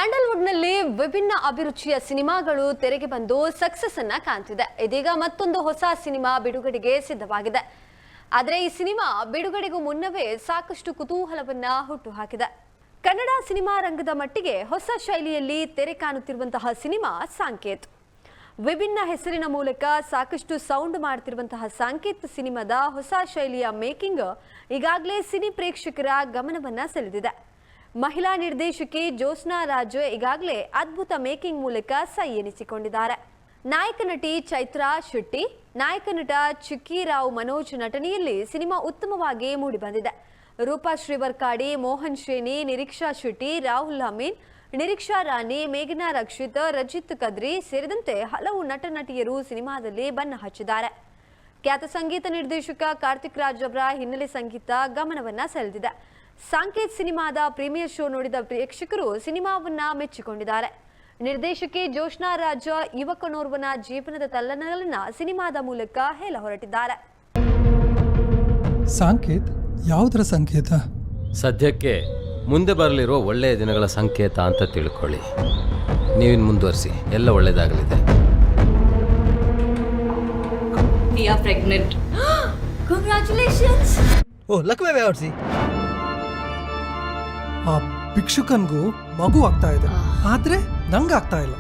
ಸ್ಯಾಂಡಲ್ವುಡ್ನಲ್ಲಿ ವಿಭಿನ್ನ ಅಭಿರುಚಿಯ ಸಿನಿಮಾಗಳು ತೆರೆಗೆ ಬಂದು ಸಕ್ಸಸ್ ಅನ್ನ ಕಾಣ್ತಿದೆ. ಇದೀಗ ಮತ್ತೊಂದು ಹೊಸ ಸಿನಿಮಾ ಬಿಡುಗಡೆಗೆ ಸಿದ್ಧವಾಗಿದೆ. ಆದರೆ ಈ ಸಿನಿಮಾ ಬಿಡುಗಡೆಗೂ ಮುನ್ನವೇ ಸಾಕಷ್ಟು ಕುತೂಹಲವನ್ನ ಹುಟ್ಟುಹಾಕಿದೆ. ಕನ್ನಡ ಸಿನಿಮಾ ರಂಗದ ಮಟ್ಟಿಗೆ ಹೊಸ ಶೈಲಿಯಲ್ಲಿ ತೆರೆ ಕಾಣುತ್ತಿರುವಂತಹ ಸಿನಿಮಾ ಸಾಂಕೇತ್. ವಿಭಿನ್ನ ಹೆಸರಿನ ಮೂಲಕ ಸಾಕಷ್ಟು ಸೌಂಡ್ ಮಾಡುತ್ತಿರುವಂತಹ ಸಾಂಕೇತ್ ಸಿನಿಮಾದ ಹೊಸ ಶೈಲಿಯ ಮೇಕಿಂಗ್ ಈಗಾಗಲೇ ಸಿನಿ ಪ್ರೇಕ್ಷಕರ ಗಮನವನ್ನ ಸೆಳೆದಿದೆ. ಮಹಿಳಾ ನಿರ್ದೇಶಕಿ ಜ್ಯೋತ್ಸ್ನಾ ರಾಜ್ ಈಗಾಗಲೇ ಅದ್ಭುತ ಮೇಕಿಂಗ್ ಮೂಲಕ ಸೈ ಎನಿಸಿಕೊಂಡಿದ್ದಾರೆ. ನಾಯಕ ನಟಿ ಚೈತ್ರಾ ಶೆಟ್ಟಿ, ನಾಯಕ ನಟ ಚಿಕ್ಕಿ ರಾವ್ ಮನೋಜ್ ನಟನೆಯಲ್ಲಿ ಸಿನಿಮಾ ಉತ್ತಮವಾಗಿ ಮೂಡಿಬಂದಿದೆ. ರೂಪಾ ಶ್ರೀವರ್ಕಾಡಿ, ಮೋಹನ್ ಶ್ರೇಣಿ, ನಿರೀಕ್ಷಾ ಶೆಟ್ಟಿ, ರಾಹುಲ್ ಅಮೀನ್, ನಿರೀಕ್ಷಾ ರಾಣಿ, ಮೇಘನಾ ರಕ್ಷಿತ್, ರಜಿತ್ ಕದ್ರಿ ಸೇರಿದಂತೆ ಹಲವು ನಟ ನಟಿಯರು ಸಿನಿಮಾದಲ್ಲಿ ಬಣ್ಣ ಹಚ್ಚಿದ್ದಾರೆ. ಖ್ಯಾತ ಸಂಗೀತ ನಿರ್ದೇಶಕ ಕಾರ್ತಿಕ್ ರಾಜ್ ಅವರ ಹಿನ್ನೆಲೆ ಸಂಗೀತ ಗಮನವನ್ನ ಸೆಳೆದಿದೆ. ಸಾಂಕೇತ್ ಸಿನಿಮಾದ ಪ್ರೀಮಿಯರ್ ಶೋ ನೋಡಿದ ಪ್ರೇಕ್ಷಕರು ಸಿನಿಮಾವನ್ನ ಮೆಚ್ಚಿಕೊಂಡಿದ್ದಾರೆ. ನಿರ್ದೇಶಕಿ ಜ್ಯೋತ್ಸ್ನಾ ರಾಜ್ ಯುವಕನೋರ್ವನ ಜೀವನದ ತಲ್ಲಣಗಳನ್ನ ಸಿನಿಮಾದ ಮೂಲಕ ಹೇಳ ಹೊರಟಿದ್ದಾರೆ. ಸಾಂಕೇತ್ ಯಾವುದರ ಸಂಕೇತ? ಸದ್ಯಕ್ಕೆ ಮುಂದೆ ಬರಲಿರುವ ಒಳ್ಳೆಯ ದಿನಗಳ ಸಂಕೇತ ಅಂತ ತಿಳ್ಕೊಳ್ಳಿ. ನೀವಿನ್ ಮುಂದುವರಿಸಿ, ಎಲ್ಲ ಒಳ್ಳೆಯದಾಗಲಿದೆ. ಕಂಗ್ರಾಚುಲೇಷನ್ಸ್. ಓ ಲಕ್ಷ್ಮಿ ವ್ಯಾವರ್ಸಿ, ಆ ಭಿಕ್ಷುಕನ್ಗೂ ಮಗು ಆಗ್ತಾ ಇದೆ, ಆದ್ರೆ ನಂಗೆ ಆಗ್ತಾ ಇಲ್ಲ.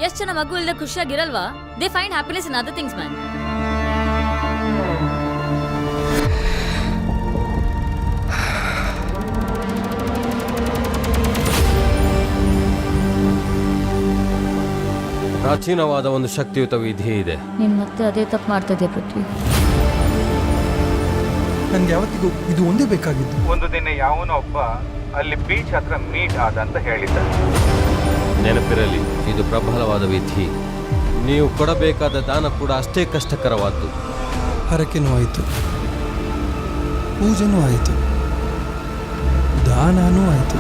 ಎಷ್ಟು ಜನ ಮಗು ಇಲ್ಲದೆ ಖುಷಿಯಾಗಿರಲ್ವಾ? They find happiness in other things man. ಪ್ರಾಚೀನವಾದ ಒಂದು ಶಕ್ತಿಯುತ ವಿಧಿ ಇದೆ. ನೀನ್ ಮತ್ತೆ ಅದೇ ತಪ್ಪು ಮಾಡ್ತಾ ಇದೆಯಾ ಪೃಥ್ವಿ? ನನ್ಗೆ ಯಾವತ್ತಿಗೂ ಇದು ಒಂದೇ ಬೇಕಾಗಿದ್ದು. ಒಂದು ದಿನ ಯಾವನೋ ಒಬ್ಬ ಅಲ್ಲಿ ಬೀಚ್ ಹತ್ರ ಮೀಟ್ ಆದ ಅಂತ ಹೇಳಿದ್ದ. ನೆನಪಿರಲಿ, ಇದು ಪ್ರಬಲವಾದ ವಿಧಿ. ನೀವು ಕೊಡಬೇಕಾದ ದಾನ ಕೂಡ ಅಷ್ಟೇ ಕಷ್ಟಕರವಾದ್ದು. ಹರಕೆನೂ ಆಯಿತು, ಪೂಜೆನೂ ಆಯಿತು, ದಾನನೂ ಆಯಿತು.